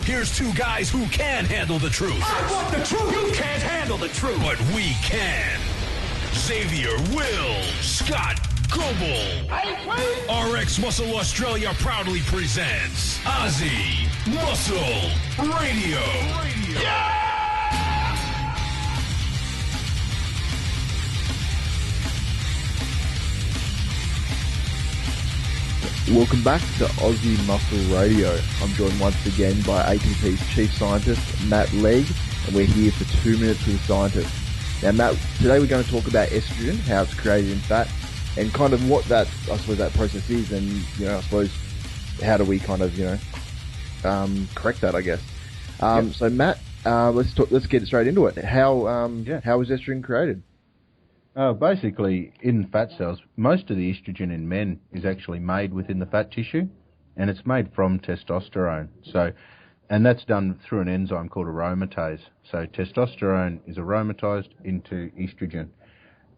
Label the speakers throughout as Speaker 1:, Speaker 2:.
Speaker 1: Here's two guys who can handle the truth.
Speaker 2: I want the truth. You can't handle the truth.
Speaker 1: But we can. Xavier, Will, Scott, Goebel. RX Muscle Australia proudly presents Aussie Muscle Radio. Yeah!
Speaker 3: Welcome back to Aussie Muscle Radio. I'm joined once again by ATP's Chief Scientist, Matt Legge, and we're here for 2 minutes with the scientist. Now, Matt, today we're going to talk about estrogen, how it's created in fat, and kind of what that, I suppose, that process is, and, you know, I suppose, how do we kind of, you know, correct that, I guess. So, Matt, let's get straight into it. How is estrogen created?
Speaker 4: Basically, in fat cells, most of the estrogen in men is actually made within the fat tissue, and it's made from testosterone. And that's done through an enzyme called aromatase. So testosterone is aromatized into estrogen.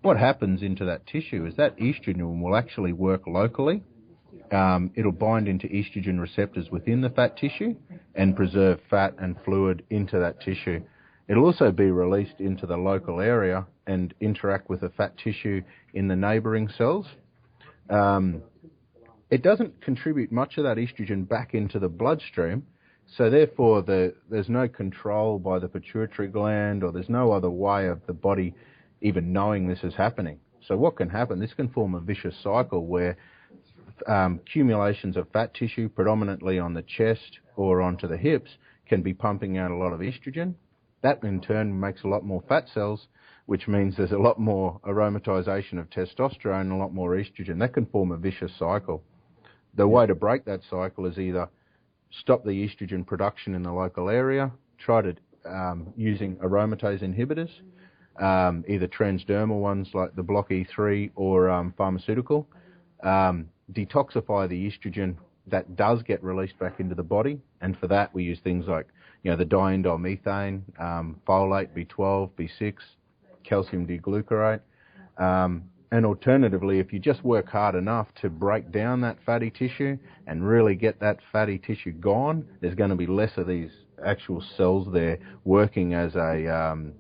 Speaker 4: What happens into that tissue is that estrogen will actually work locally. It'll bind into estrogen receptors within the fat tissue and preserve fat and fluid into that tissue. It'll also be released into the local area and interact with the fat tissue in the neighbouring cells. It doesn't contribute much of that estrogen back into the bloodstream, so therefore there's no control by the pituitary gland, or there's no other way of the body even knowing this is happening. So what can happen, this can form a vicious cycle where accumulations of fat tissue, predominantly on the chest or onto the hips, can be pumping out a lot of estrogen. That in turn makes a lot more fat cells, which means there's a lot more aromatization of testosterone and a lot more estrogen. That can form a vicious cycle. The way to break that cycle is either stop the estrogen production in the local area, try to using aromatase inhibitors, either transdermal ones like the block E3 or pharmaceutical, detoxify the estrogen that does get released back into the body, and for that we use things like, you know, the diindolylmethane, folate, B12, B6, calcium D-glucarate, and alternatively, if you just work hard enough to break down that fatty tissue and really get that fatty tissue gone, there's going to be less of these actual cells there working as a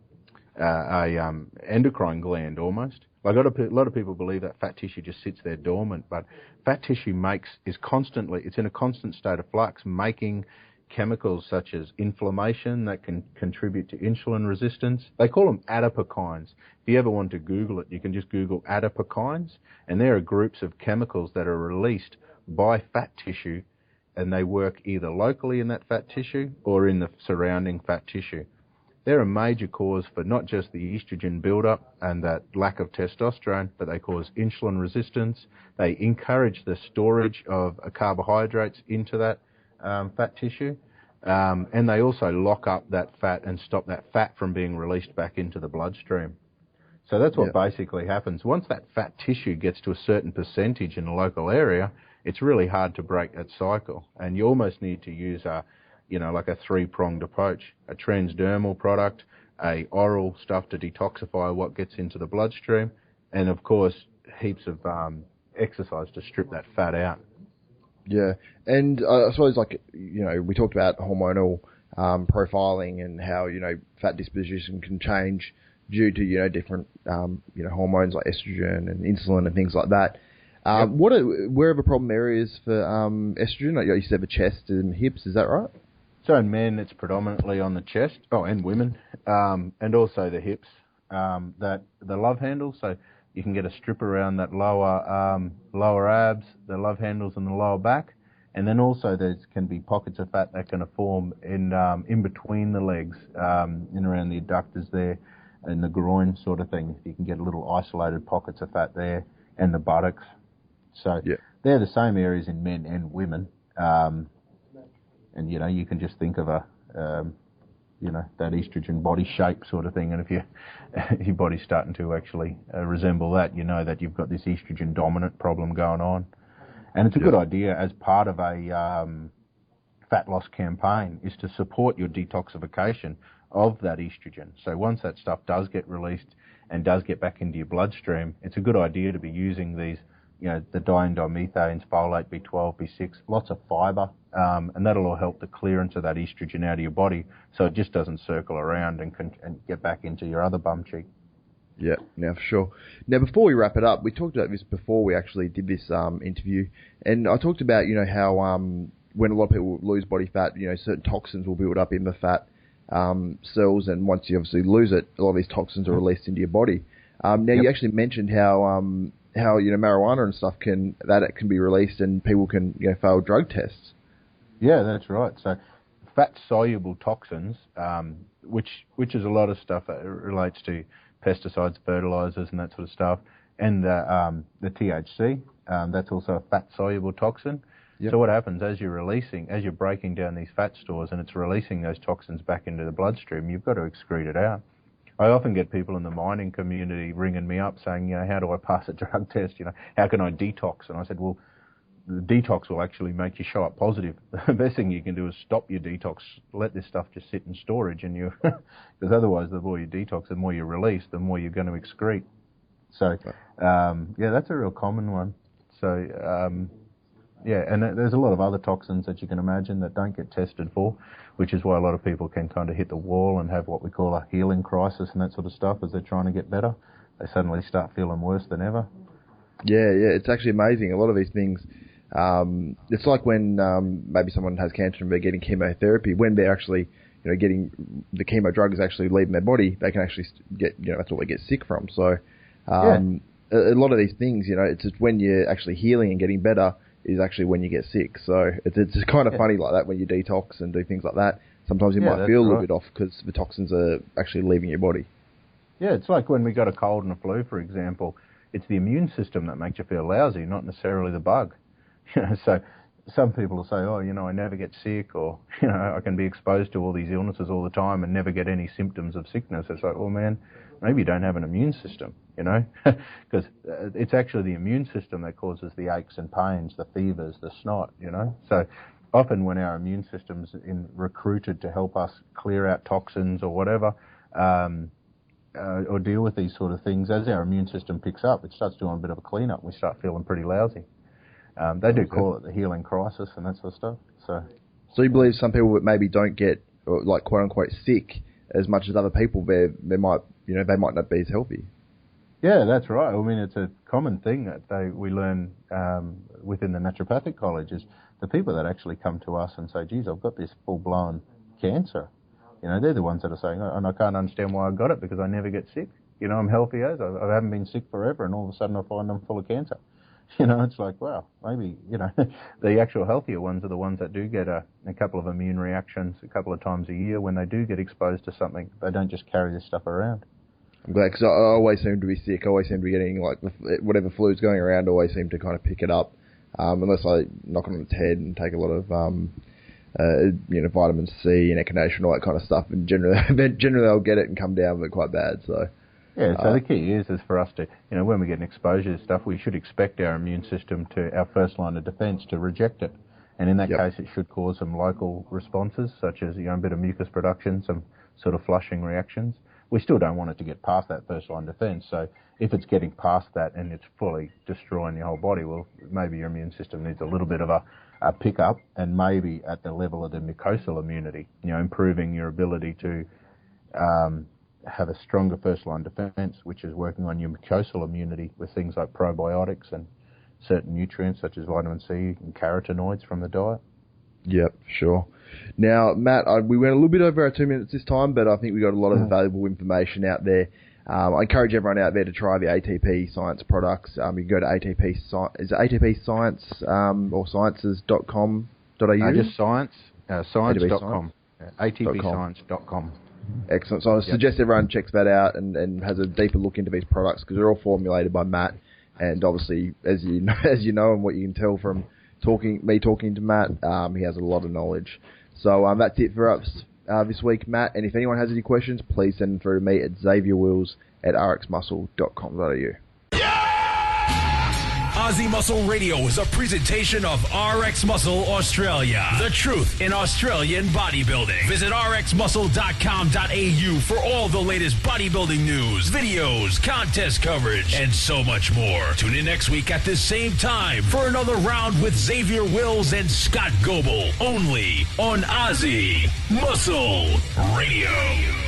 Speaker 4: endocrine gland almost. Like a lot of people believe that fat tissue just sits there dormant, but fat tissue it's in a constant state of flux, making chemicals such as inflammation that can contribute to insulin resistance. They call them adipokines. If you ever want to Google it, you can just Google adipokines, and there are groups of chemicals that are released by fat tissue, and they work either locally in that fat tissue or in the surrounding fat tissue. They're a major cause for not just the estrogen buildup and that lack of testosterone, but they cause insulin resistance. They encourage the storage of carbohydrates into that fat tissue, and they also lock up that fat and stop that fat from being released back into the bloodstream. So that's what basically happens. Once that fat tissue gets to a certain percentage in a local area, it's really hard to break that cycle, and you almost need to use like a three-pronged approach: a transdermal product, a oral stuff to detoxify what gets into the bloodstream, and of course heaps of exercise to strip that fat out.
Speaker 3: Yeah, and I suppose, like, you know, we talked about hormonal profiling and how, you know, fat disposition can change due to, you know, different, hormones like estrogen and insulin and things like that. Where are the problem areas for estrogen? Like you said, the chest and hips, is that right?
Speaker 4: So in men, it's predominantly on the chest, and women, and also the hips, that the love handles. So you can get a strip around that lower abs, the love handles, and the lower back, and then also there can be pockets of fat that can form in between the legs, in around the adductors there, and the groin sort of thing. You can get little isolated pockets of fat there, and the buttocks. So they're the same areas in men and women. And, you know, you can just think of that estrogen body shape sort of thing. And if your body's starting to actually resemble that, you know that you've got this estrogen dominant problem going on. And it's a good idea as part of a fat loss campaign is to support your detoxification of that estrogen. So once that stuff does get released and does get back into your bloodstream, it's a good idea to be using these the dimethanes, folate, B12, B6, lots of fibre, and that'll all help the clearance of that estrogen out of your body, so it just doesn't circle around and get back into your other bum cheek.
Speaker 3: Yeah, now for sure. Now, before we wrap it up, we talked about this before we actually did this interview, and I talked about, how when a lot of people lose body fat, certain toxins will build up in the fat cells, and once you obviously lose it, a lot of these toxins are released into your body. You actually mentioned how marijuana and stuff can be released, and people can fail drug tests.
Speaker 4: Yeah, that's right. So fat-soluble toxins, which is a lot of stuff that relates to pesticides, fertilizers, and that sort of stuff, and the THC, that's also a fat-soluble toxin. Yep. So what happens as you're breaking down these fat stores and it's releasing those toxins back into the bloodstream, you've got to excrete it out. I often get people in the mining community ringing me up saying, how do I pass a drug test? How can I detox? And I said, well, the detox will actually make you show up positive. The best thing you can do is stop your detox, let this stuff just sit in storage, and because otherwise the more you detox, the more you release, the more you're going to excrete. So, that's a real common one. So, and there's a lot of other toxins that you can imagine that don't get tested for, which is why a lot of people can kind of hit the wall and have what we call a healing crisis and that sort of stuff as they're trying to get better. They suddenly start feeling worse than ever.
Speaker 3: Yeah, it's actually amazing. A lot of these things, it's like when maybe someone has cancer and they're getting chemotherapy, when they're actually getting the chemo drug is actually leaving their body, they can actually get, that's what they get sick from. So a lot of these things, it's just when you're actually healing and getting better is actually when you get sick. So it's kind of funny like that when you detox and do things like that. Sometimes you might feel a little bit off because the toxins are actually leaving your body. Yeah,
Speaker 4: it's like when we got a cold and a flu, for example. It's the immune system that makes you feel lousy, not necessarily the bug. So some people will say, I never get sick, or, I can be exposed to all these illnesses all the time and never get any symptoms of sickness. It's like, well, man, maybe you don't have an immune system, because it's actually the immune system that causes the aches and pains, the fevers, the snot, So often when our immune system's recruited to help us clear out toxins or whatever, or deal with these sort of things, as our immune system picks up, it starts doing a bit of a clean-up. We start feeling pretty lousy. They do call it the healing crisis and that sort of stuff.
Speaker 3: So you believe some people that maybe don't get, like, quote-unquote, sick as much as other people, they might not be as healthy?
Speaker 4: Yeah, that's right. I mean, it's a common thing that we learn within the naturopathic college is the people that actually come to us and say, geez, I've got this full-blown cancer. They're the ones that are saying, and I can't understand why I got it because I never get sick. I'm healthy as I haven't been sick forever, and all of a sudden I find I'm full of cancer. It's like, wow, maybe, the actual healthier ones are the ones that do get a couple of immune reactions a couple of times a year when they do get exposed to something. They don't just carry this stuff around.
Speaker 3: I'm glad, because I always seem to be sick. I always seem to be getting, like, whatever flu's going around, I always seem to kind of pick it up, unless I knock it on its head and take a lot of vitamin C and echinacea and all that kind of stuff, and generally I'll get it and come down with it quite bad. So
Speaker 4: so the key is for us to, when we get an exposure to stuff, we should expect our immune system our first line of defence to reject it, and in that case it should cause some local responses such as a bit of mucus production, some sort of flushing reactions. We still don't want it to get past that first line defence, so if it's getting past that and it's fully destroying your whole body, well, maybe your immune system needs a little bit of a pick-up, and maybe at the level of the mucosal immunity, improving your ability to have a stronger first-line defence, which is working on your mucosal immunity with things like probiotics and certain nutrients such as vitamin C and carotenoids from the diet.
Speaker 3: Yep, sure. Now, Matt, we went a little bit over our 2 minutes this time, but I think we got a lot of valuable information out there. I encourage everyone out there to try the ATP Science products. You can go to ATP Science or sciences.com.au?
Speaker 4: Just science, science.com. ATPscience.com.
Speaker 3: Excellent. So I suggest everyone checks that out and has a deeper look into these products, because they're all formulated by Matt. And obviously, as you know, and what you can tell from talking to Matt, he has a lot of knowledge. So that's it for us this week, Matt. And if anyone has any questions, please send them through to me at xavierwills@rxmuscle.com.au.
Speaker 1: Aussie Muscle Radio is a presentation of RX Muscle Australia. The truth in Australian bodybuilding. Visit rxmuscle.com.au for all the latest bodybuilding news, videos, contest coverage, and so much more. Tune in next week at this same time for another round with Xavier Wills and Scott Goebel, only on Aussie Muscle Radio.